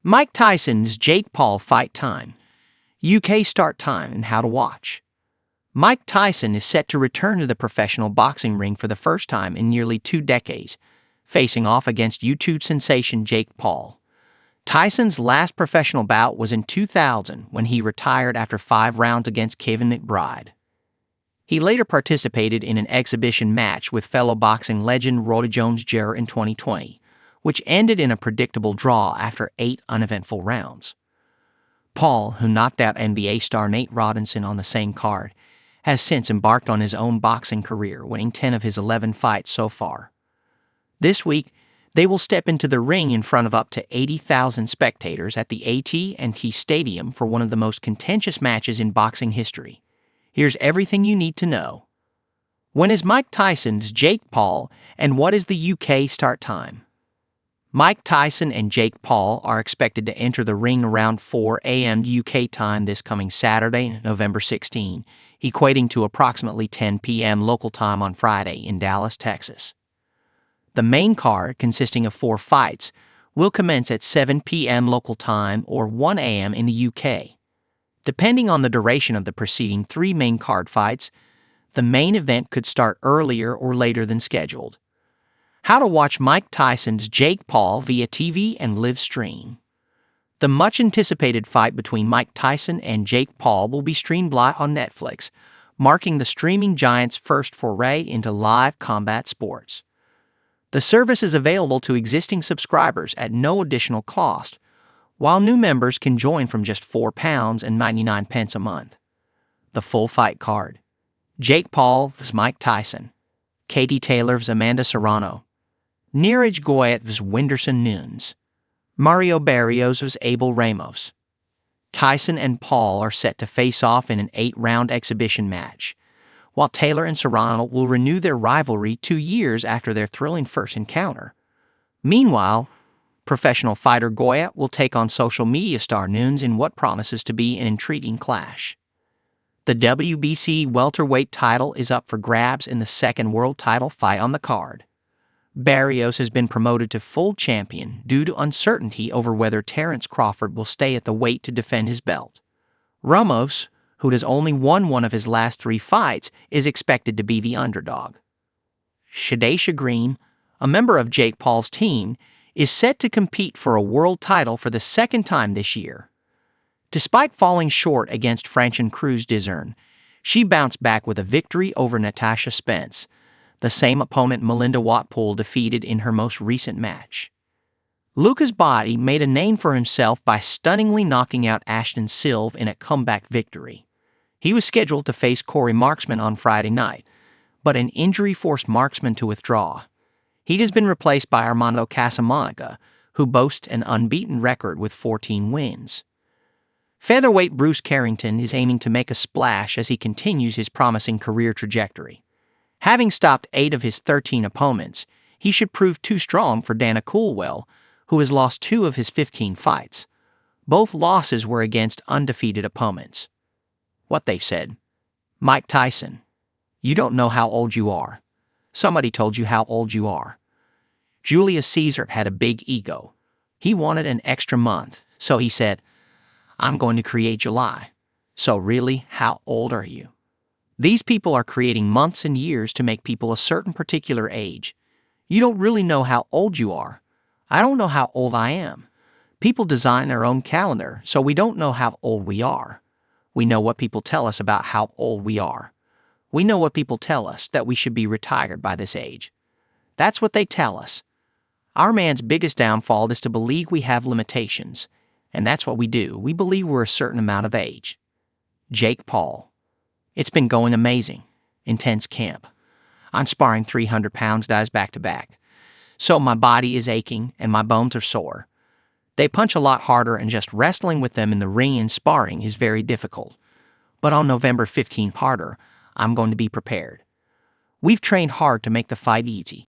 Mike Tyson's Jake Paul fight time, UK start time, and how to watch. Mike Tyson is set to return to the professional boxing ring for the first time in nearly 2 decades, facing off against YouTube sensation Jake Paul. Tyson's last professional bout was in 2000 when he retired after 5 rounds against Kevin McBride. He later participated in an exhibition match with fellow boxing legend Roy Jones Jr. in 2020, which ended in a predictable draw after 8 uneventful rounds. Paul, who knocked out NBA star Nate Robinson on the same card, has since embarked on his own boxing career, winning 10 of his 11 fights so far. This week, they will step into the ring in front of up to 80,000 spectators at the AT&T Stadium for one of the most contentious matches in boxing history. Here's everything you need to know. When is Mike Tyson's Jake Paul, and what is the UK start time? Mike Tyson and Jake Paul are expected to enter the ring around 4 a.m. UK time this coming Saturday, November 16, equating to approximately 10 p.m. local time on Friday in Dallas, Texas. The main card, consisting of 4 fights, will commence at 7 p.m. local time or 1 a.m. in the UK. Depending on the duration of the preceding 3 main card fights, the main event could start earlier or later than scheduled. How to watch Mike Tyson's Jake Paul via TV and live stream. The much-anticipated fight between Mike Tyson and Jake Paul will be streamed live on Netflix, marking the streaming giant's first foray into live combat sports. The service is available to existing subscribers at no additional cost, while new members can join from just £4.99 a month. The full fight card. Jake Paul vs. Mike Tyson. Katie Taylor vs. Amanda Serrano. Neeraj Goyat vs. Whindersson Nunes. Mario Barrios vs. Abel Ramos. Tyson and Paul are set to face off in an 8-round exhibition match, while Taylor and Serrano will renew their rivalry 2 years after their thrilling first encounter. Meanwhile, professional fighter Goyat will take on social media star Nunes in what promises to be an intriguing clash. The WBC welterweight title is up for grabs in the second world title fight on the card. Barrios has been promoted to full champion due to uncertainty over whether Terence Crawford will stay at the weight to defend his belt. Ramos, who has only won one of his last 3 fights, is expected to be the underdog. Shadaysha Green, a member of Jake Paul's team, is set to compete for a world title for the 2nd time this year. Despite falling short against Franchon Cruz-Dizern, she bounced back with a victory over Natasha Spence, the same opponent Melinda Watpool defeated in her most recent match. Lucas Body made a name for himself by stunningly knocking out Ashton Silve in a comeback victory. He was scheduled to face Corey Marksman on Friday night, but an injury forced Marksman to withdraw. He has been replaced by Armando Casamonica, who boasts an unbeaten record with 14 wins. Featherweight Bruce Carrington is aiming to make a splash as he continues his promising career trajectory. Having stopped 8 of his 13 opponents, he should prove too strong for Dana Coolwell, who has lost 2 of his 15 fights. Both losses were against undefeated opponents. What they've said. Mike Tyson. You don't know how old you are. Somebody told you how old you are. Julius Caesar had a big ego. He wanted an extra month, so he said, I'm going to create July. So really, how old are you? These people are creating months and years to make people a certain particular age. You don't really know how old you are. I don't know how old I am. People design their own calendar, so we don't know how old we are. We know what people tell us about how old we are. We know what people tell us, that we should be retired by this age. That's what they tell us. Our man's biggest downfall is to believe we have limitations, and that's what we do. We believe we're a certain amount of age. Jake Paul. It's been going amazing. Intense camp. I'm sparring 300-pound guys back-to-back. So my body is aching and my bones are sore. They punch a lot harder, and just wrestling with them in the ring and sparring is very difficult. But on November 15th harder, I'm going to be prepared. We've trained hard to make the fight easy.